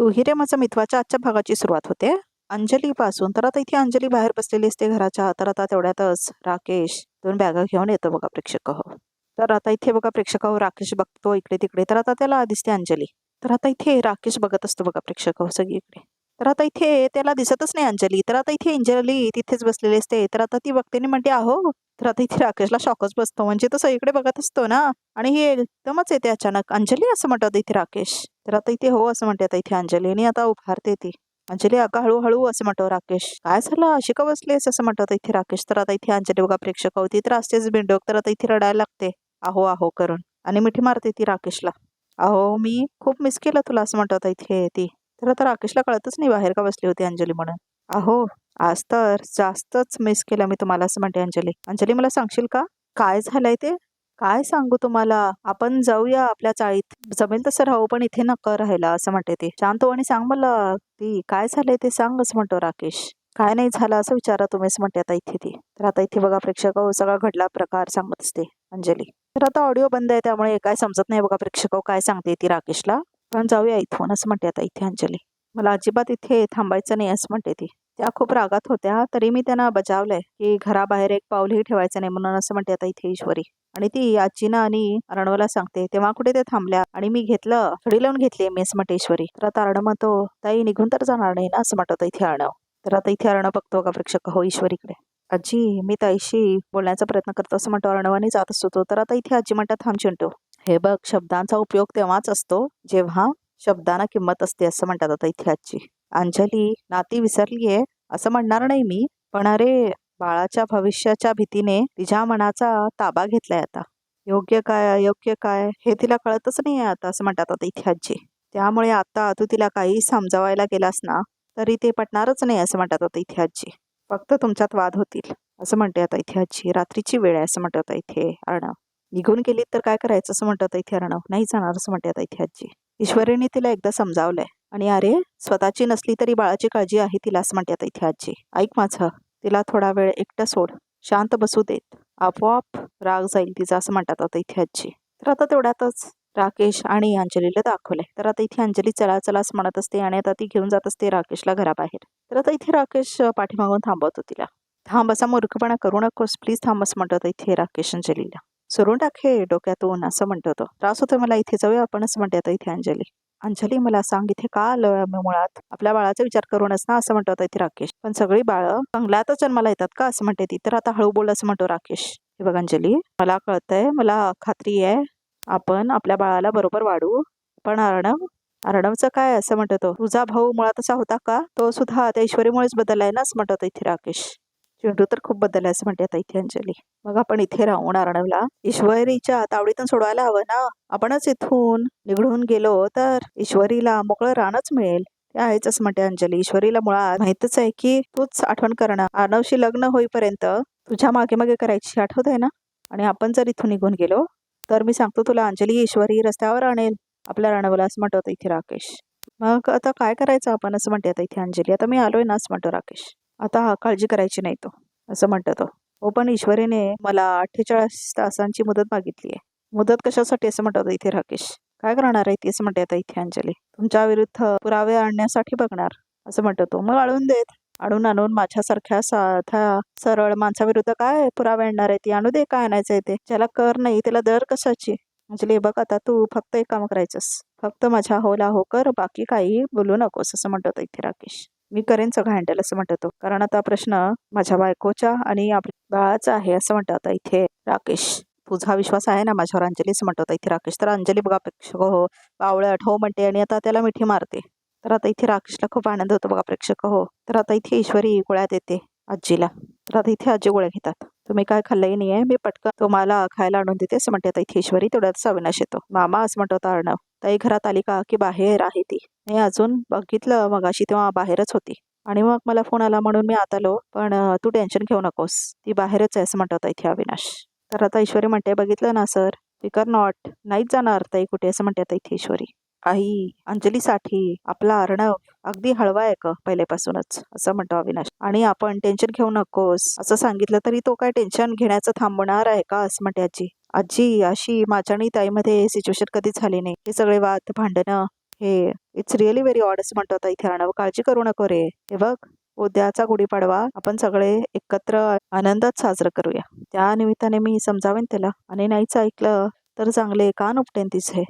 तूही रे माझा मित्वाच्या आजच्या भागाची सुरुवात होते अंजली पासून. तर आता इथे अंजली बाहेर बसलेली असते घराच्या. तर आता तेवढ्यातच राकेश 2 बॅगा घेऊन येतो बघा प्रेक्षक हो. तर आता इथे बघा प्रेक्षक हो, राकेश बघतो इकडे तिकडे. तर आता त्याला दिसते अंजली. तर आता इथे राकेश बघत असतो बघा प्रेक्षक हो सगळीकडे. तर आता इथे त्याला दिसतच नाही अंजली. तर आता इथे अंजली तिथेच बसलेली असते. तर आता ती बघते आणि म्हणते अहो. तर आता इथे राकेशला शॉकच बसतो. म्हणजे तो सगळीकडे बघत असतो ना, आणि हे एकदमच येते अचानक. अंजली असं म्हणतात इथे राकेश. तर आता इथे हो असं म्हणते आता इथे अंजली, आणि आता उभारते ती. अंजली अगं हळूहळू असं म्हणतो राकेश. काय झालं अशी का बसलीस असं म्हणतात इथे राकेश. तर आता इथे अंजली बघा प्रेक्षक होती तर असतेच बिंडोक. तर आता इथे रडायला लागते अहो अहो करून, आणि मिठी मारते ती राकेशला. अहो मी खूप मिस केलं तुला असं म्हणतात इथे ती. तर आता राकेशला कळतच नाही बाहेर का बसली होती अंजली म्हणून. अहो आज तर जास्तच मिस केलं मी तुम्हाला असं म्हणते अंजली. अंजली मला सांगशील का काय झालंय ते? काय सांगू तुम्हाला, आपण जाऊया आपल्या चाळीत, जमेल तसं राहू पण इथे नका राहायला असं म्हणते ती. शांत आणि सांग मला ती काय झालंय ते सांग असं म्हणतो राकेश. काय नाही झालं असं विचारा तुम्हीच म्हणते आता इथे ती. तर आता इथे बघा प्रेक्षक सगळा घडला प्रकार सांगत असते अंजली. तर आता ऑडिओ बंद आहे त्यामुळे काय समजत नाही बघा प्रेक्षक काय सांगते ती राकेशला. पण जाऊया इथून असं म्हणते आता इथे अंजली. मला अजिबात इथे थांबायचं नाही असं म्हणते ती. त्या खूप रागात होत्या तरी मी त्यांना बजावलंय की घराबाहेर एक पाऊलही ठेवायचं नाही म्हणून असं म्हणते आता इथे ईश्वरी. आणि ती आजीना आणि अर्णवला सांगते तेव्हा कुठे ते थांबल्या आणि मी घेतलं छडी लावून घेतली मेस मटेश्वरी. तर आता अर्णव म्हणतो ताई निघून तर जाणार नाही ना असं म्हणतो इथे अर्णव. तर आता इथे अर्णव बघतो का प्रेक्षक हो ईश्वरीकडे. आजी मी ताईशी बोलण्याचा प्रयत्न करतो असं म्हणतो अर्णव आणि जात असतो तो. तर आता इथे आजी म्हणतात थांब चिंटू, हे बघ शब्दांचा उपयोग तेव्हाच असतो जेव्हा शब्दांना किंमत असते असं म्हणतात आता इथे आजी. अंजली नाती विसरलीये असं म्हणणार नाही मी, पण अरे बाळाच्या भविष्याच्या भीतीने तिच्या मनाचा ताबा घेतलाय आता. योग्य काय अयोग्य काय हे तिला कळतच नाही आता असं म्हणतात आता इथे आजी. त्यामुळे आता तू तिला काही समजावायला गेलास ना तरी ते पटणारच नाही असं म्हणतात आता इथे आजी. फक्त तुमच्यात वाद होतील असं म्हणते आता इथे आजी. रात्रीची वेळ आहे असं म्हणतात इथे अर्णव. निघून गेलीत तर काय करायचं असं म्हणतात इथे अर्णव. नाही जाणार असं म्हणते आता इथे आजी. ईश्वरीने तिला एकदा समजावलंय, आणि अरे स्वतःची नसली तरी बाळाची काळजी आहे तिला असं म्हणते आता इथे आजी. ऐक माझं, तिला थोडा वेळ एकटं सोड, शांत बसू देत, आपोआप राग जाईल तिचा असं म्हणतात आता इथे आजी. तर आता तेवढ्यातच राकेश आणि अंजलीला दाखवले. तर आता इथे अंजली चला चला असं म्हणत असते आणि आता ती घेऊन जात असते राकेशला घराबाहेर. तर आता इथे राकेश पाठीमागून थांबवतो तिला. थांब असा मूर्खपणा करू नकोस प्लीज थांब असं म्हणतात इथे राकेश अंजलीला. सोडून टाके डोक्यातून असं म्हणतो तो. त्रास होतोय मला इथे जाऊया आपण असं म्हणते आता इथे अंजली. अंजली मला सांग इथे का आलोय मी मुळात आपल्या बाळाचा विचार करूनच ना असं म्हणतो इथे राकेश. पण सगळी बाळं बंगल्यातच जन्माला येतात का असं म्हणते ती. तर आता हळू बोल असं म्हणतो राकेश. हे बघ अंजली मला कळतंय, मला खात्री आहे आपण आपल्या बाळाला बरोबर वाढू, पण अर्णवचं काय असं म्हणतो तो. तुझा भाऊ मुळात असा होता का, तो सुद्धा त्या ईश्वरीमुळेच बदललाय ना असं म्हणतो इथे राकेश. चिंटू तर खूप बदललाय असं म्हणते आता इथे अंजली. मग आपण इथे राहून अर्णवला ईश्वरीच्या तावडीतून सोडवायला हवं ना. आपणच इथून निघून गेलो तर ईश्वरीला मोकळं रानच मिळेल. ते आहेच असं म्हणते अंजली. ईश्वरीला मुळात माहितच आहे की तूच आठवण करणं अर्णवशी लग्न होईपर्यंत तुझ्या मागे मागे करायची आठवत आहे ना. आणि आपण जर इथून निघून गेलो तर मी सांगतो तुला अंजली ईश्वरी रस्त्यावर आणेल आपल्या अर्णवला असं म्हणतो इथे राकेश. मग आता काय करायचं आपण असं म्हणते आता इथे अंजली. आता मी आलोय ना असं म्हणतो राकेश. आता काळजी करायची नाही तो असं म्हणतो तो. हो पण ईश्वरीने मला 48 तासांची मुदत मागितली आहे. मुदत कशासाठी असं म्हणतात इथे राकेश. काय करणार आहे ती असं म्हणते आता इथे अंजली. तुमच्या विरुद्ध पुरावे आणण्यासाठी बघणार असं म्हणतो तो. मग आणून देत. आणून माझ्यासारख्या साध्या सरळ माणसाविरुद्ध काय पुरावे आणणार आहे ती. आणू दे काय आणायचंय ते. ज्याला कर नाही त्याला दर कशाची. अंजली बघ आता तू फक्त एक काम करायचंस, फक्त माझ्या होला हो कर, बाकी काही बोलू नकोस असं म्हणतो इथे राकेश. मी करेन सगळं हँडल असं म्हणतो. कारण आता प्रश्न माझ्या बायकोच्या आणि आपल्या बाळाचा आहे असं म्हणतो आता इथे राकेश. तुझा विश्वास आहे ना माझ्यावर अंजली असं म्हणतो इथे राकेश. तर अंजली बघा प्रेक्षक हो बावळट हो म्हणते आणि आता त्याला मिठी मारते. तर आता इथे राकेशला खूप आनंद होतो बघा प्रेक्षक हो. तर आता इथे ईश्वरी गोळ्या देते आजीला. तर आता इथे आजी गोळ्या घेतात. तुम्ही काय खाल्लंही नाहीये, मी पटकन तुम्हाला खायला आणून देते असं म्हणते आता इथे ईश्वरी. तेवढ्यात अविनाश येतो. मामा असं म्हणतो होता अर्णव. ताई घरात आली का की बाहेर आहे ती. नाही अजून बघितलं मगाशी तेव्हा बाहेरच होती आणि मग मला फोन आला म्हणून मी आत आलो, पण तू टेन्शन घेऊ नकोस ती बाहेरच आहे असं म्हणतो होता इथे अविनाश. तर आता ईश्वरी म्हणते बघितलं ना सर, स्पीकर नॉट, नाहीच जाणार ताई कुठे असं म्हणते आता इथे ईश्वरी. आई अंजलीसाठी आपला अर्णव अगदी हळवा आहे का पहिल्यापासूनच असं म्हणतो अविनाश. आणि आपण टेन्शन घेऊ नकोस असं सांगितलं तरी तो काय टेन्शन घेण्याचं थांबणार आहे का असं म्हणते आजी. आजी अशी माझ्या आणि ताईमध्ये सिच्युएशन कधीच झाली नाही. हे सगळे वाद भांडणं इथे इट्स रिअली व्हेरी ऑड असं म्हणतो आता इथे अर्णव. काळजी करू नको रे. हे बघ, उद्याचा गुढीपाडवा आपण सगळे एकत्र आनंदात साजरा करूया. त्या निमित्ताने मी समजावेन त्याला, आणि नाहीच ऐकलं तर चांगले कान उपटेन तिचे.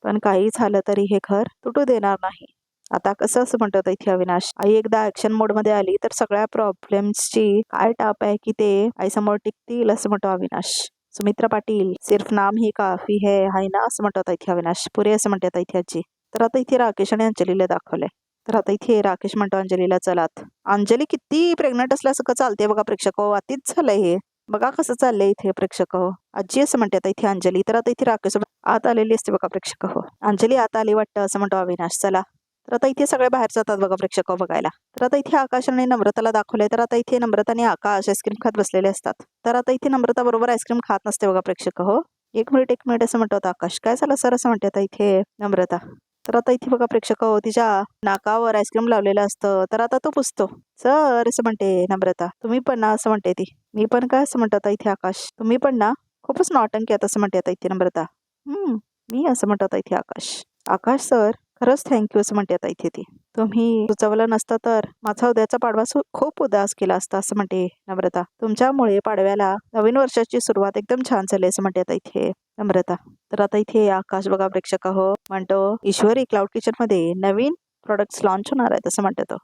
पण काही झालं तरी हे घर तुटू देणार नाही. आता कसं असं म्हणतात इथे अविनाश. आई एकदा ऍक्शन मोड मध्ये आली तर सगळ्या प्रॉब्लेम्सची काय टाप आहे की ते आईसमोर टिकतील असं म्हणतो अविनाश. सुमित्रा पाटील सिर्फ नाम ही काफी है हाय ना असं म्हणतात इथे अविनाश. पुरे असं म्हणतात इथे आजी. तर आता इथे राकेश आणि अंजलीला दाखवलंय. तर आता इथे राकेश म्हणतो अंजलीला, चलात. अंजली किती प्रेग्नंट असल्यासारखं चालते बघा प्रेक्षक हो. अतिच झालंय हे. बघा कसं चाललंय इथे प्रेक्षक हो. आजी असं म्हणतात इथे अंजली. तर आता इथे राकेश आत आलेली असते बघा प्रेक्षक हो. अंजली आत आली वाटतं असं म्हणतो अविनाश. चला. तर आता इथे सगळे बाहेर जातात बघा प्रेक्षक हो बघायला. तर आता इथे आकाश आणि नम्रताला दाखवलंय. तर आता इथे नम्रता आणि आकाश आईस्क्रीम खात बसलेले असतात. तर आता इथे नम्रता बरोबर आईस्क्रीम खात नसते बघा प्रेक्षक हो. एक मिनिट असं म्हणतात आकाश. काय झालं सर असं म्हणते आता इथे नम्रता. तर आता इथे बघा प्रेक्षक हो, तिच्या नाकावर आईस्क्रीम लावलेलं असतं. तर आता तो पुसतो. सर असं म्हणते नम्रता. तुम्ही पण ना असं म्हणते ती. मी पण काय असं म्हणतात इथे आकाश. तुम्ही पण ना खूपच नौटंकी आहेत असं म्हणते आता इथे नम्रता. मी असं म्हणतात इथे आकाश. आकाश सर खरंच थँक्यू असं म्हणते आता इथे ती. तुम्ही सुचवलं नसतं तर माझा उद्याचा पाडवा खूप उदास केला असता असं म्हणते नम्रता. तुमच्यामुळे पाडव्याला नवीन वर्षाची सुरुवात एकदम छान झाली असं म्हणते आता इथे नम्रता. तर आता इथे आकाश बघा प्रेक्षक हो म्हणतो, ईश्वरी क्लाउड किचन मध्ये नवीन प्रोडक्ट्स लॉन्च होणार आहेत असं म्हणते तो.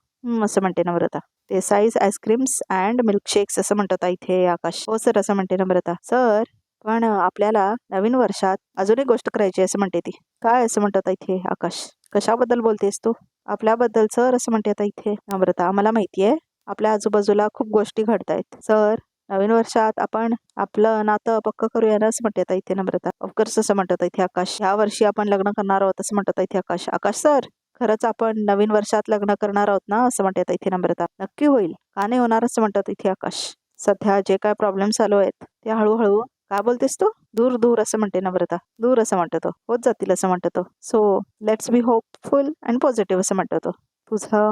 असं म्हणते नम्रता. ते साईज आईस्क्रीम्स अँड मिल्कशेक्स असं म्हणतात इथे आकाश. हो सर असं म्हणते नम्रता. सर पण आपल्याला नवीन वर्षात अजून एक गोष्ट करायची असं म्हणते ती. काय असं म्हणतात इथे आकाश. कशाबद्दल बोलतेस तू. आपल्याबद्दल सर असं म्हणते आता इथे नम्रता. आम्हाला माहितीये आपल्या आजूबाजूला खूप गोष्टी घडतायत सर. नवीन वर्षात आपण आपलं नातं पक्क करूया ना असं म्हणते आता इथे नम्रता. ऑफकोर्स असं म्हणतात इथे आकाश. ह्या वर्षी आपण लग्न करणार आहोत असं म्हणतात इथे आकाश. आकाश सर खरंच आपण नवीन वर्षात लग्न करणार आहोत ना असं म्हणतात इथे नम्रता. नक्की होईल. का नाही होणार असं म्हणतात इथे आकाश. सध्या जे काय प्रॉब्लेम चालू आहेत ते हळूहळू. काय बोलतेस तू. दूर दूर असं म्हणते नम्रता. दूर असं म्हणतो तो. होत जातील असं म्हणतो तो. So let's be hopeful and positive असं म्हणतो तो. तुझा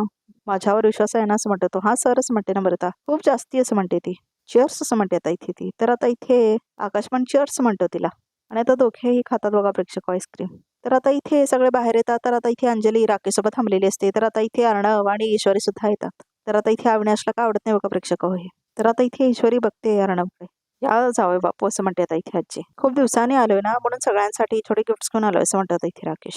माझ्यावर विश्वास आहे ना असं म्हणतो तो. हा सर असं म्हणते नम्रता. खूप जास्ती असं म्हणते ती. चिअर्स असं म्हणते आता इथे ती. तर आता इथे आकाश पण चिअर्स म्हणतो तिला. आणि आता दोघेही खातात बघा प्रेक्षक आईस्क्रीम. तर आता इथे सगळे बाहेर येतात. तर आता इथे अंजली राकेश सोबत थांबलेली असते. तर आता इथे अर्णव आणि ईश्वरी सुद्धा येतात. तर आता इथे अविनाशला काय आवडत नाही बघा प्रेक्षक हे. तर आता इथे ईश्वरी बघते अर्णवकडे. या जावं बापू असं म्हणते आता इथे आजी. खूप दिवसांनी आलोय ना म्हणून सगळ्यांसाठी थोडे गिफ्ट्स घेऊन आलोय असं म्हणतात इथे राकेश.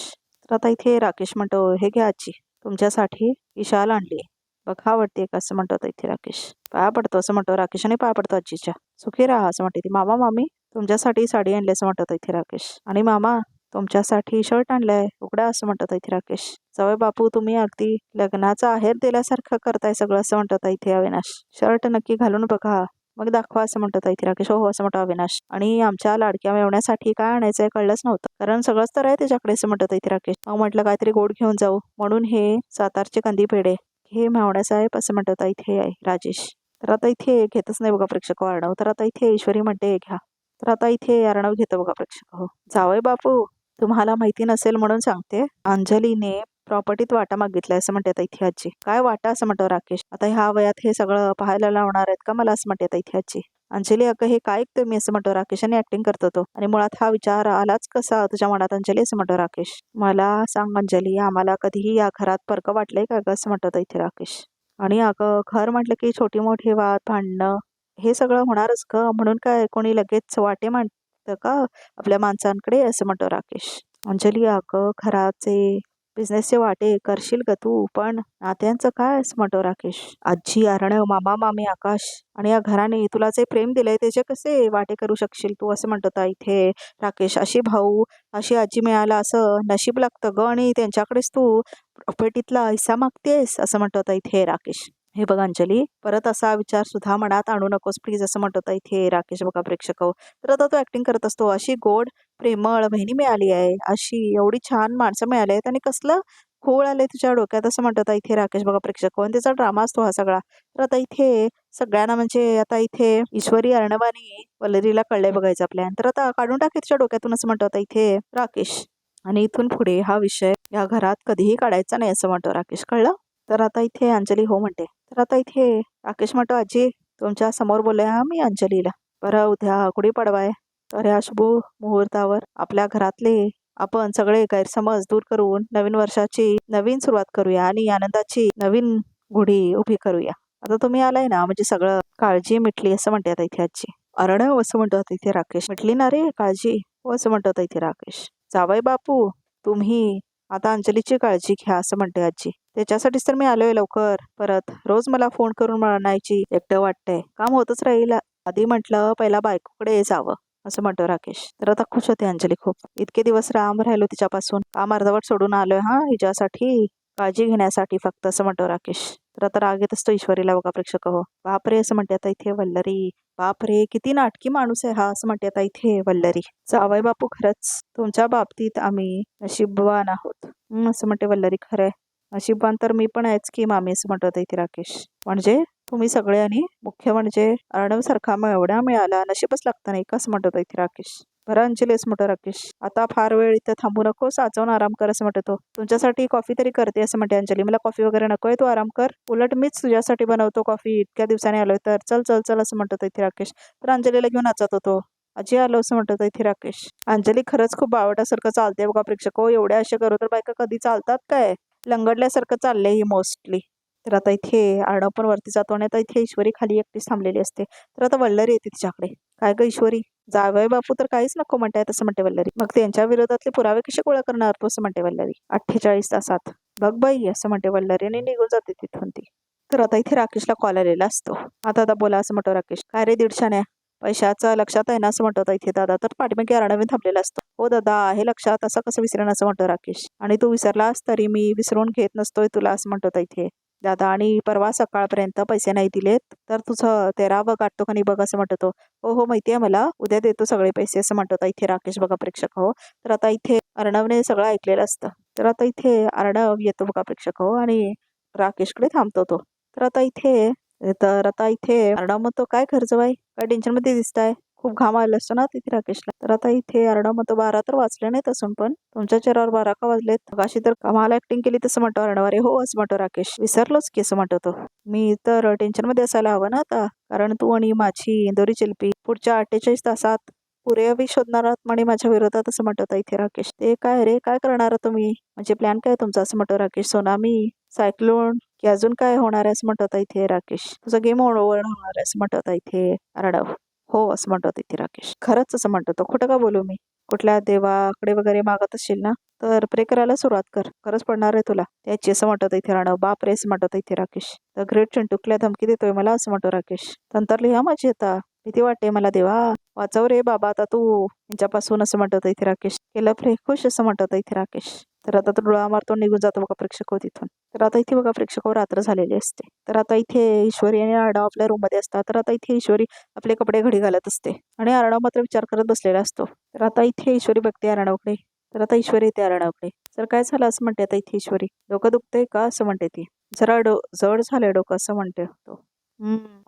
तर आता इथे राकेश म्हणतो, हे घ्या आजी तुमच्यासाठी ही शाल आणली. बघा आवडते का असं म्हणतो इथे राकेश. पाया पडतो असं म्हणतो राकेश आणि पाया पडतो आजीच्या. सुखी राहा असं म्हणते ती. मामा मामी तुमच्यासाठी साडी आणली असं म्हणतात इथे राकेश. आणि मामा तुमच्यासाठी शर्ट आणलाय उघडा असं म्हणतात इथे राकेश. जावई बापू तुम्ही अगदी लग्नाचा आहेर दिल्यासारखं करताय सगळं असं म्हणतात इथे अविनाश. शर्ट नक्की घालून बघा मग दाखवा असं म्हणतात इथे राकेश. हो असं म्हणतो अविनाश. आणि आमच्या लाडक्या मेवण्यासाठी काय आणायचंय कळलंच नव्हतं कारण सगळंच तर आहे त्याच्याकडे असं म्हणतात इथे राकेश. मग म्हटलं काहीतरी गोड घेऊन जाऊ म्हणून हे सातारचे कंदी पेढे हे मेवण्यासाहेब असं म्हणतात इथे आहे राजेश. तर आता इथे घेतच नाही बघा प्रेक्षक अर्णव. तर आता इथे ईश्वरी म्हणते घ्या. तर आता इथे अर्णव घेतो बघा प्रेक्षक. हो जावई बापू तुम्हाला माहिती नसेल म्हणून सांगते, अंजलीने प्रॉपर्टीत वाटा मागितलाय असं म्हणते इथे आजी. काय वाटा असं म्हणतो राकेश. आता ह्या वयात हे सगळं पाहायला लावणार आहेत का मला असं म्हणते इथे आजी. अंजली अगं हे काय ऐकतोय मी असं म्हणतो राकेश आणि ऍक्टिंग करतो तो. आणि मुळात हा विचार आलाच कसा तुझ्या मनात अंजली असं म्हणतो राकेश. मला सांग अंजली आम्हाला कधीही या घरात परक वाटलंय का असं म्हणतो इथे राकेश. आणि अगं घर म्हटलं की छोटी मोठी वाद भांडणं हे सगळं होणारच ग म्हणून काय कोणी लगेच वाटे मांडतं का आपल्या माणसांकडे असं म्हणतो राकेश. अंजली अगं घराचे बिझनेसचे वाटे करशील ग तू पण नात्यांचं काय असं म्हणतो राकेश. आजी अर्णव मामा मामी आकाश आणि या घराने तुला जे प्रेम दिलंय त्याचे कसे वाटे करू शकशील तू असं म्हणतो इथे राकेश. अशी भाऊ अशी आजी मिळाला असं नशीब लागतं ग आणि त्यांच्याकडेच तू प्रॉपर्टीतला हिस्सा मागतेस असं म्हणतो इथे राकेश. हे बघ अंजली परत असा विचार सुद्धा मनात आणू नकोस प्लीज असं म्हणतो इथे राकेश बघा प्रेक्षक. तर आता तो ऍक्टिंग करत असतो. अशी गोड प्रेमळ बहिणी मिळाली आहे अशी एवढी छान माणसं मिळाली आहेत आणि कसलं खोळ आले तुझ्या डोक्यात असं म्हणतात इथे राकेश बघा प्रेक्षक. आणि त्याचा ड्रामा असतो हा सगळा. तर आता इथे सगळ्यांना म्हणजे आता इथे ईश्वरी अर्णवानी वल्लरीला कळलंय बघायचा प्लॅन. तर आता काढून टाके तुझ्या डोक्यातून असं म्हणतो इथे राकेश. आणि इथून पुढे हा विषय या घरात कधीही काढायचा नाही असं म्हणतो राकेश. कळलं. तर आता इथे अंजली हो म्हणते. तर आता इथे राकेश म्हणतो आजी तुमच्या समोर बोलले हा मी अंजलीला. बरं उद्या गुढीपाडवा आहे तर या शुभ मुहूर्तावर आपल्या घरातले आपण सगळे गैरसमज दूर करून नवीन वर्षाची नवीन सुरुवात करूया आणि आनंदाची नवीन गुढी उभी करूया. आता तुम्ही आलाय ना म्हणजे सगळं काळजी मिटली असं म्हणतात इथे आजी. अर्णव असं म्हणतात इथे राकेश. मिटली ना रे काळजी, हो असं म्हणतात इथे राकेश. जावई बापू तुम्ही आता अंजलीची काळजी घ्या असं म्हणते आजी. त्याच्यासाठीच तर मी आलोय लवकर परत. रोज मला फोन करून म्हणायची एकटं वाटतंय, काम होतच राहील. आधी म्हटलं पहिला बायकोकडे जावं असं म्हणतो राकेश. तर आता खुश होते अंजली खूप. इतके दिवस राम राहिलो तिच्यापासून, काम अर्धवट सोडून आलोय हा हिच्यासाठी काळजी घेण्यासाठी फक्त असं म्हणतो राकेश. तर आता राग येत असतो ईश्वरीला बघा प्रेक्षक हो. बापरे असं म्हणते आता इथे वल्लरी. बापरे किती नाटकी माणूस आहे हा असं म्हणते आता इथे वल्लरी. जावई बापू खरंच तुमच्या बाबतीत आम्ही नशीबवान आहोत असं म्हणते वल्लरी. खरंय नशीबवान तर मी पण आहेच की मामी असं म्हणतो इथे राकेश. म्हणजे तुम्ही सगळे आणि मुख्य म्हणजे अर्णव सारखा एवढा मिळाला नशीबच लागतं नाही का असं म्हणतो इथे राकेश. बरं अंजली असं म्हणतो राकेश. आता फार वेळ इथं थांबू नको, साचवून आराम कर असं म्हणतो. तुमच्यासाठी कॉफी तरी करते असं म्हणते अंजली. मला कॉफी वगैरे नकोय, तू आराम कर. उलट मीच तुझ्यासाठी बनवतो कॉफी, इतक्या दिवसाने आलोय तर. चल चल चल असं म्हणतो इथे राकेश. तर अंजलीला घेऊन नाचत होतो. आजी आलो असं म्हणतो इथे राकेश. अंजली खरंच खूप बावटासारखं चालते बघा प्रेक्षक हो. एवढ्या अशा करू तर बायका कधी चालतात काय, लंगडल्यासारखं चाललंय ही मोस्टली. तर आता इथे अर्णव पण वरती जातो आणि आता इथे ईश्वरी खाली एकटीच थांबलेली असते. तर आता वल्लरी येते तिच्याकडे. काय ग ईश्वरी, जावई बापू तर काहीच नको म्हणताय असं म्हणते वल्लरी. मग त्यांच्या विरोधातले पुरावे कसे गोळा करणार तू असं म्हणते वल्लरी. 48 तासात बघ बाई असं म्हणते वल्लरी आणि निघून जाते तिथून ती. तर आता इथे राकेशला कॉल आलेला असतो. आता बोला असं म्हणतो राकेश. काय रे दीडशाने, पैशाचं लक्षात आहे ना असं म्हणतो इथे दादा. तर पाठीमागे अर्णव थांबलेला असतो. हो दादा हे लक्षात, असं कसं विसरेन असं म्हणतो राकेश. आणि तू विसरलास तरी मी विसरून घेत नसतोय तुला असं म्हणतो इथे दादा. आणि परवा सकाळपर्यंत पैसे नाही दिलेत तर तुझं 13वं गाठतो का नाही बघ असं म्हणतो. हो हो माहितीये मला, उद्या देतो सगळे पैसे असं म्हणतो इथे राकेश बघा प्रेक्षक हो. तर आता इथे अर्णवने सगळं ऐकलेलं असतं. तर आता इथे अर्णव येतो बघा प्रेक्षक हो आणि राकेशकडे थांबतो तो. तर आता इथे अर्णव म्हणतो काय खर्च बाई, काय टेन्शन मध्ये दिसताय, खूप घाम आला असतो ना तिथे राकेशला. तर आता इथे अर्णव म्हणतो 12 तर वाचले नाहीत असून पण तुमच्या चेहऱ्यावर 12 का वाजलेत, अशी तर कमाल ऍक्टिंग केली तसं म्हणतो अर्णव. अरे हो असं म्हणतो राकेश. विसरलोच की असं म्हणतो तो. मी तर टेन्शन मध्ये असायला हवं ना आता, कारण तू आणि माझी इंदोरी शिल्पी पुढच्या 48 तासात पुरेवी शोधणार आहात म्हणे माझ्या विरोधात असं म्हणतात इथे राकेश. ते काय रे, काय करणार तुम्ही, म्हणजे प्लॅन काय तुमचा असं म्हणतो राकेश. सोनामी, सायक्लोन की अजून काय होणार आहे असं म्हणतात इथे राकेश. तुझं गेम ओव्हर होणार आहे असं म्हणतात इथे अर्णव. हो असं म्हणतात इथे राकेश. खरंच असं म्हणतो तो, खोटं का बोलू मी. कुठल्या देवाकडे वगैरे मागत असशील ना तर प्रे करायला सुरुवात कर, खरंच पडणार आहे तुला त्याची असं म्हणतात इथे अर्णव. बाप रे असं म्हणतात इथे राकेश. द ग्रेट चिंटूकल्या धमकी देतोय मला असं म्हणतो राकेश. तंतरली हा माझी आता, भीती वाटते मला देवा, वाचव रे बाबा आता तू यांच्यापासून असं म्हणतात इथे राकेश. केलं फ्रे खुश असं म्हणतात इथे राकेश. तर आता तो डोळा मारतो निघून जातो बघा प्रेक्षक हो तिथून. तर आता इथे बघा प्रेक्षक रात्र झालेली असते. तर आता इथे ईश्वरी आणि अर्णव आपल्या रूम मध्ये असतात. तर आता इथे ईश्वरी आपले कपडे घडी घालत असते आणि अर्णव मात्र विचार करत बसलेला असतो. तर आता इथे ईश्वरी बघते अर्णवकडे. तर आता ईश्वरी येते अर्णवकडे. तर काय झालं असं म्हणते आता इथे ईश्वरी. डोकं दुखतंय का असं म्हणते ती. जरा जड झालंय डोकं असं म्हणते तो.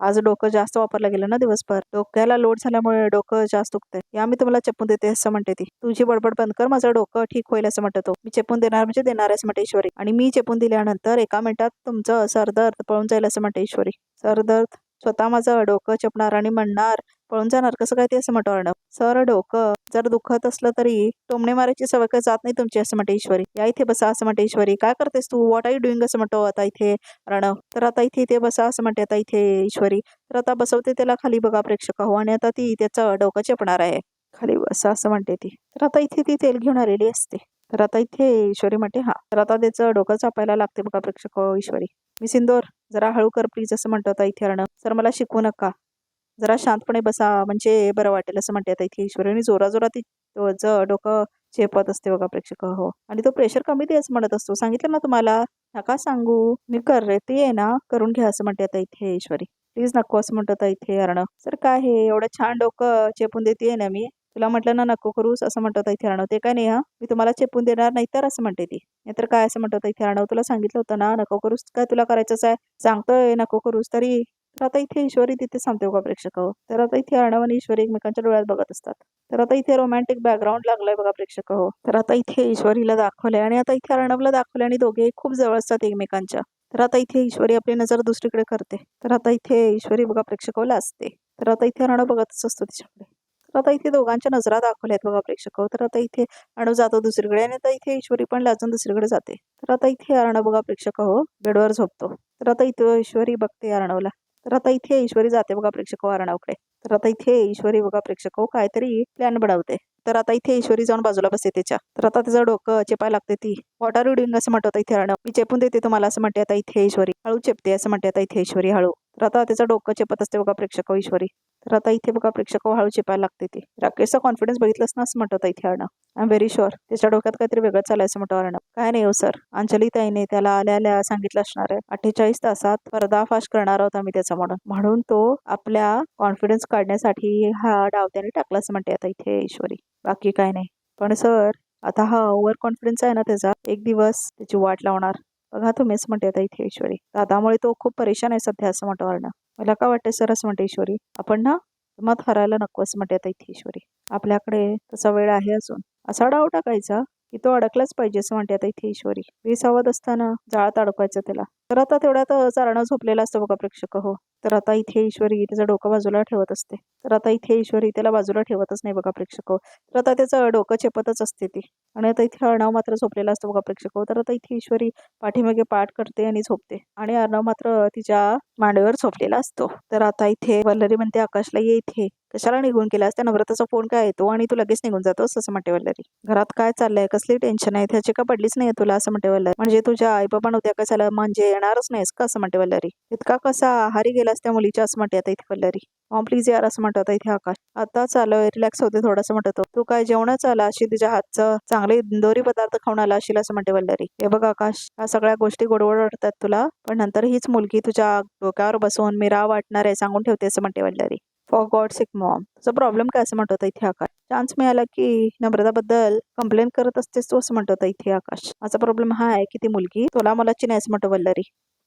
आज डोकं जास्त वापरलं गेलं ना दिवसभर, डोक्याला लोड झाल्यामुळे डोकं जास्त दुखतंय. या मी तुम्हाला चेपून देते असं म्हणते ती. तुझी बडबड बंद कर, माझं डोकं ठीक होईल असं म्हणतो तो. मी चेपून देणार म्हणजे देणार असं म्हणते ईश्वरी. आणि मी चेपून दिल्यानंतर 1 मिनिटात तुमचं सरदर्द पळून जाईल असं म्हणते ईश्वरी. सरदर्द, स्वतः माझं डोकं चेपणार आणि म्हणणार पळून जाणार कसं काय ते असं म्हणतो अर्णव. सर डोकं जर दुखत असलं तरी टोमणे मारायची सवय काय जात नाही तुमची असं म्हणते ईश्वरी. या इथे बसा असं म्हणते ईश्वरी. काय करतेस तू, व्हॉट आर यू डुईंग असं म्हणतो आता इथे अर्णव. तर आता इथे बसा असं म्हणते आता इथे ईश्वरी. तर आता बसवते त्याला खाली बघा प्रेक्षक हो आणि आता ती त्याचं डोकं चेपणार आहे. खाली बसा असं म्हणते ती. तर आता इथे ती तेल घेऊन आलेली असते. तर आता इथे ईश्वरी म्हणते हा. तर आता त्याचं डोकं चापायला लागते बघा प्रेक्षक हो ईश्वरी. मी सिंदूर जरा हळू कर प्लीज असं म्हणतो आता इथे अर्णव. सर मला शिकवू नका, जरा शांतपणे बसा म्हणजे बरं वाटेल असं म्हणते आता इथे ईश्वरी. आणि जोराजोरात डोकं चेपत असते बघा प्रेक्षक हो. आणि तो प्रेशर कमी दे असं म्हणत असतो. सांगितलं ना तुम्हाला, नका सांगू, मी करते आहे ना, करून घ्या असं म्हणते आता इथे ईश्वरी. प्लीज नको असं म्हणतो आता इथे अर्णव. सर काय हे एवढं छान डोकं चेपून देते ना मी, तुला म्हटलं ना नको करूस असं म्हणतो आता इथे अर्णव. ते काय नाही हा, मी तुम्हाला चेपून देणार नाही तर असं म्हणते ती. नाहीतर काय असं म्हणतो आता इथे अर्णव. तुला सांगितलं होतं ना नको करूस, काय तुला करायचंच आहे, सांगतोय नको करूस तरी. तर आता इथे ईश्वरी तिथे सांगते बघा प्रेक्षक हो. तर आता इथे अर्णव आणि ईश्वरी एकमेकांच्या डोळ्यात बघत असतात. तर आता इथे रोमॅन्टिक बॅकग्राऊंड लागलाय बघा प्रेक्षक हो. तर आता इथे ईश्वरीला दाखवलंय आणि आता इथे अर्णवला दाखवलंय आणि दोघे खूप जवळ असतात एकमेकांच्या. तर आता इथे ईश्वरी आपली नजर दुसरीकडे करते. तर आता इथे ईश्वरी बघा प्रेक्षक लाजते. तर आता इथे अर्णव बघतच असतो तिच्याकडे. तर आता इथे दोघांच्या नजरा दाखवल्यात बघा प्रेक्षक. तर आता इथे अर्णव जातो दुसरीकडे आणि आता इथे ईश्वरी पण लाजून दुसरीकडे जाते. तर आता इथे अर्णव बघा प्रेक्षक बेडवर झोपतो. तर आता इथे ईश्वरी बघते अर्णवला. तर आता इथे ईश्वरी जाते बघा प्रेक्षक अर्णवकडे. तर आता इथे ईश्वरी बघा प्रेक्षक काहीतरी प्लॅन बनवते. तर आता इथे ईश्वरी जाऊन बाजूला बसते त्याच्या. तर आता तिचं डोकं चेपायला लागते ती. व्हॉट आर यू डुईंग असं म्हणतो इथे अर्णव. मी चेपून देते तुम्हाला असं म्हणते आता इथे ईश्वरी. हळू चेपते असं म्हणते आता इथे ईश्वरी हळू. तर आता त्याचं डोकं चेपत असते बघा प्रेक्षक ईश्वरी. तर आता इथे बघा प्रेक्षक हळू चेपायला लागते ती. राकेशचा कॉन्फिडन्स बघितलंच ना असं म्हणतो इथे Arnav. I am very sure त्याच्या डोक्यात काहीतरी वेगळं चाललंय असं म्हणतो अर्णव. काय नाही हो सर, अंजली ताईने त्याला आल्या आल्या सांगितलं असणार आहे 48 तासात पर्दाफाश करणार आहोत आम्ही त्याचा म्हणून तो आपल्या कॉन्फिडन्स काढण्यासाठी हा डाव त्याने टाकला असं म्हणते आता इथे ईश्वरी. बाकी काय नाही. पण सर आता हा ओव्हर कॉन्फिडन्स आहे ना त्याचा एक दिवस त्याची वाट लावणार बघा तुम्हीच म्हणते आता इथे ईश्वरी. दादामुळे तो खूप परेशान आहे सध्या असं म्हणतो अर्णव. मला काय वाटतं सर असं म्हणते ईश्वरी. आपण ना मत हरायला नको असं म्हणते आता इथे ईश्वरी. आपल्याकडे तसा वेळ आहे अजून. असा डाव टाकायचा की तो अडकलाच पाहिजे असं म्हणते आता इथे ईश्वरी. बेसावध असताना जाळात अडकवायचं त्याला. तर आता तेवढ्यात अर्णव झोपलेला असतो बघा प्रेक्षक तर आता इथे ईश्वरी त्याचं डोकं बाजूला ठेवत असते. तर आता इथे ईश्वरी त्याला बाजूला ठेवतच नाही बघा प्रेक्षक. तर आता त्याचं डोकं चेपतच असते ती. आणि आता इथे अर्णव मात्र झोपलेला असतो बघा प्रेक्षक. तर आता इथे ईश्वरी पाठीमागे पाठ करते आणि झोपते. आणि अर्णव मात्र तिच्या मांडीवर झोपलेला असतो. तर आता इथे वल्लरी म्हणते आकाशला ये इथे. कशाला निघून गेलास? त्या नम्रताचा फोन काय येतो आणि तू लगेच निघून जातोस असं म्हणते वल्लरी. घरात काय चाललंय? कसली टेन्शन आहे? त्याची का पडलीच नाही तुला असं म्हणते वल्लरी. म्हणजे तुझ्या आई बाबा नव्हत्या का झालं म्हणजे येणारच नाहीस का असं म्हणते वल्लरी. इतका कसा आहारी गेलास त्या मुलीच्या असं म्हणते आता इथे वल्लरी. प्लीज यार असं म्हणतो आता इथे आकाश. आता चालू रिलॅक्स होते थोडंसं म्हणतो. तू काय जेवणच आला अशी तुझ्या हातचं चांगले इंदोरी पदार्थ खाऊन आला असेल असं म्हणते वल्लरी. हे बघ आकाश, ह्या सगळ्या गोष्टी गोडगोड वाटतात तुला पण नंतर हीच मुलगी तुझ्या डोक्यावर बसवून मिरा वाटणार आहे सांगून ठेवते असं म्हणते Vallari. For God six Maugham, तुझा प्रॉब्लेम काय असं म्हणतो इथे आकाश. चान्स मिळाला की नम्रताबद्दल कंप्लेंट करत असतेस तू असं म्हणतो इथे आकाश. माझा प्रॉब्लेम हा आहे की ती मुलगी तुला मलाची नाही असं म्हणतो Vallari.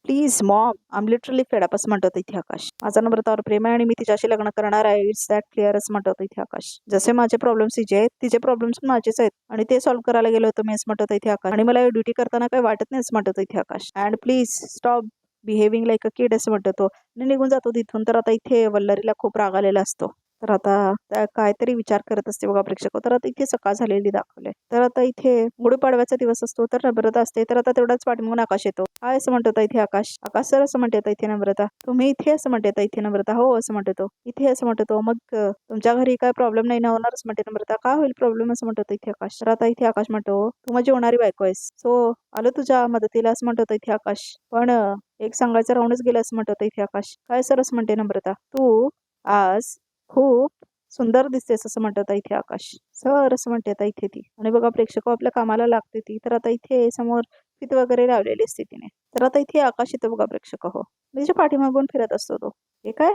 Please Maugham, I am literally fed up असं म्हणतो इथे आकाश. माझा नम्रतावर प्रेम आहे आणि मी तिच्याशी लग्न करणार आहे. इट्स दॅट क्लिअर असं म्हणतो इथे आकाश. जसे माझे प्रॉब्लेम्स तिचे आहेत तिचे प्रॉब्लेम्स माझेच आहेत आणि ते सॉल्व्ह करायला गेलो होतो मी असं म्हणतो इथे आकाश. आणि मला ड्युटी करताना काही वाटत नाही असं म्हणतो इथे Akash. And please stop behaving like a kid असं म्हणतो तो आणि निघून जातो तिथून. तर आता इथे वल्लरीला खूप राग आलेला असतो. तर आता त्या काहीतरी विचार करत असते बघा प्रेक्षक. तर आता इथे सकाळ झालेली दाखवले. तर आता इथे गुढीपाडव्याचा दिवस असतो तर नम्रता असते. तर आता तेवढाच पाठीमागून आकाश येतो. हाय असं म्हणतो इथे आकाश. आकाश सर असं म्हणते इथे नम्रता. तुम्ही इथे असं म्हणते इथे नम्रता. हो असं म्हणतो तो. इथे असं म्हणतो तो. मग तुमच्या घरी काय प्रॉब्लेम नाही ना होणार असं म्हणते नम्रता. का होईल प्रॉब्लेम असं म्हणतो इथे आकाश. तर आता इथे आकाश म्हणतो तू माझी होणारी बायको आहेस सो आलो तुझ्या मदतीला असं म्हणतो इथे आकाश. पण एक सांगायचं राहूनच गेलं असं म्हणतो इथे आकाश. काय सर असं म्हणते नम्रता. तू आज खूप सुंदर दिसतेस असं म्हणतात इथे आकाश. सर असं म्हणते आता इथे ती. आणि बघा प्रेक्षक आपल्या कामाला लागते ती. तर आता इथे समोर फीत वगैरे लावलेली असते तिने. तर आता इथे आकाश येतो बघा प्रेक्षक तिच्या पाठीमागून फिरत असतो तो. हे काय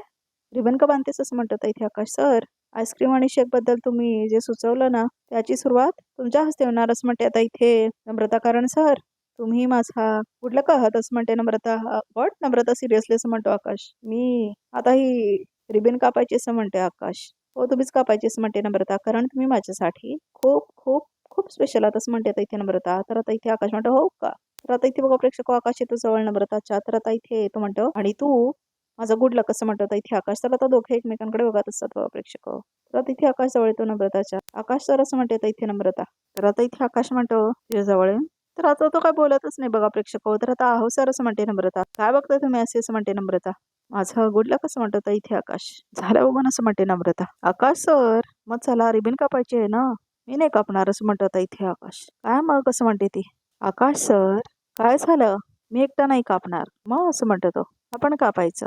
रिबन का बांधतेस असं म्हणतात इथे आकाश. सर आईस्क्रीम आणि शेक बद्दल तुम्ही जे सुचवलं ना त्याची सुरुवात तुमच्या हस्ते होणार असं म्हणते आता इथे नम्रता. कारण सर तुम्ही माझा कुठलं का आहात असं म्हणते नम्रता. व्हॉट नम्रता सिरियसली असं म्हणतो आकाश. मी आता ही रिबन कापायची असं म्हणते आकाश. हो तुम्हीच कापायची असं म्हणते नम्रता कारण तुम्ही माझ्यासाठी खूप खूप खूप स्पेशल आहात असं म्हणते आता इथे नम्रता. तर आता इथे आकाश म्हणतो हो का. तर आता इथे बघा प्रेक्षक आकाश येतो जवळ नम्रताच्या. तर आता इथे येतो म्हणतो आणि तू माझा गुड लक असं म्हणतो इथे आकाश. तर आता दोघे एकमेकांकडे बघत असतात बघा प्रेक्षक. तर आता इथे आकाश जवळ येतो नम्रताच्या. आकाश सर असं म्हणते आता इथे नम्रता. तर आता इथे आकाश म्हणतो तुझ्या जवळ. तर आता तो काय बोलतच नाही बघा प्रेक्षक. तर आता आहो सर असं म्हणते नम्रता. काय बघताय तुम्ही असे असं म्हणते नम्रता. माझं गुड लक असं म्हणतो इथे आकाश. झालं बघून असं म्हणते नम्रता. आकाश सर मग चला रिबीन कापायची आहे ना. मी नाही कापणार असं म्हणतो इथे आकाश. काय मग असं म्हणते ती. आकाश सर काय झालं मी एकटा नाही कापणार मग असं म्हणतो तो. आपण कापायचं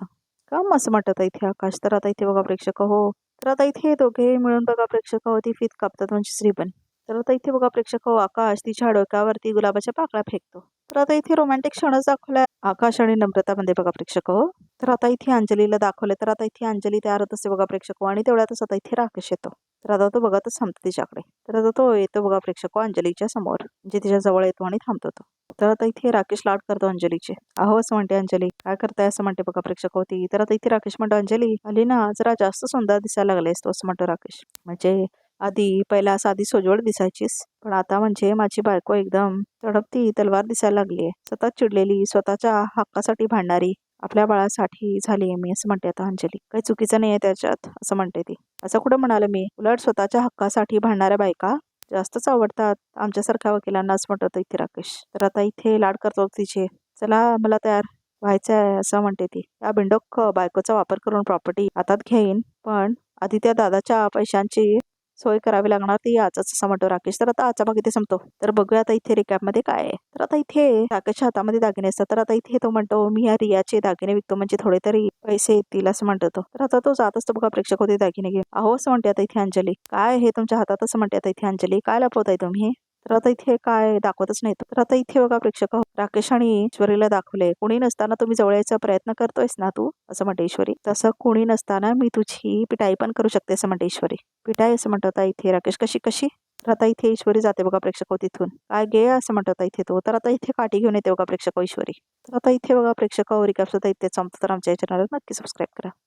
का मग असं म्हणतात इथे आकाश. तर आता इथे बघा प्रेक्षक हो. तर आता इथे दोघे मिळून बघा प्रेक्षक ती फीत कापतात म्हणजे रिबन. तर आता इथे बघा प्रेक्षक आकाश तिच्या डोक्यावरती गुलाबाच्या पाकळ्या फेकतो. तर आता इथे रोमॅन्टिक क्षणच दाखवलाय आकाश आणि नम्रतामध्ये बघा प्रेक्षक तर आता इथे अंजलीला दाखवले. तर आता इथे अंजली तयार होत असते बघा प्रेक्षक आणि तेवढ्यातच आता इथे राकेश येतो. तर आता तो बघतच थांबतो तिच्याकडे. तर आता तो येतो बघा प्रेक्षक अंजलीच्या समोर म्हणजे तिच्या जवळ येतो आणि थांबतो तो. तर आता इथे राकेश लाड करतो अंजलीचे. अहो असं म्हणते अंजली. काय करताय असं म्हणते बघा प्रेक्षक होती. तर आता इथे राकेश म्हणतो अंजली आली ना जरा जास्त सुंदर दिसायला लागलेस तो असं म्हणतो राकेश. म्हणजे आधी पहिला साधी सोजवळ दिसायचीस पण आता म्हणजे माझी बायको एकदम तडपती तलवार दिसायला लागलीये. सतत चिडलेली स्वतःच्या हक्कासाठी भांडणारी आपल्या बाळासाठी झाली मी असं म्हणते आता अंजली. काही चुकीचं नाहीये त्याच्यात असं म्हणते ती. असं कुठं म्हणाले मी. उलट स्वतःच्या हक्कासाठी भांडणाऱ्या बायका जास्तच आवडतात आमच्यासारख्या वकिलांना, असं म्हणत होता इथे राकेश. तर आता इथे लाड करतो तिचे. चला मला तयार व्हायचं आहे असं म्हणते ती. या बिंडोक बायकोचा वापर करून प्रॉपर्टी हातात घेईन, पण आधी त्या दादाच्या पैशांची सोय करावी लागणार, ती आजच असं म्हणतो राकेश. तर आता आजचा भाग इथे संपतो. तर बघूया आता इथे रिकॅपमध्ये काय आहे. तर आता इथे राकेशच्या हातामध्ये दागिने असतात. तर आता इथे तो म्हणतो मी या रियाचे दागिने विकतो, म्हणजे थोडे तरी पैसे येतील असं म्हणतो तो. तर आता तो जात असतो बघा प्रेक्षक होते दागिने घेऊन. अहो असं म्हणते आता इथे अंजली, काय हे तुमच्या हातात, असं म्हणते आता इथे अंजली. काय लपवताय तुम्ही? तर आता इथे काय दाखवतच नाही. तर आता इथे बघा प्रेक्षक राकेश आणि ईश्वरीला दाखवले. कोणी नसताना तुम्ही जवळ यायचा प्रयत्न करतोयस ना तू, असं म्हणते ईश्वरी. तसं कोणी नसताना मी तुझी पिटाई पण करू शकते असं म्हणते ईश्वरी. पिटाई असं म्हणत होता इथे राकेश. कशी कशी? तर आता इथे ईश्वरी जाते बघा प्रेक्षक तिथून. काय गे असं म्हणत होता इथे तो. तर आता इथे काठी घेऊन येते बघा प्रेक्षक ईश्वरी. तर आता इथे बघा प्रेक्षक रिकॅप सुद्धा इथे संपतं. तर आमच्या चॅनलला नक्की सबस्क्राईब करा.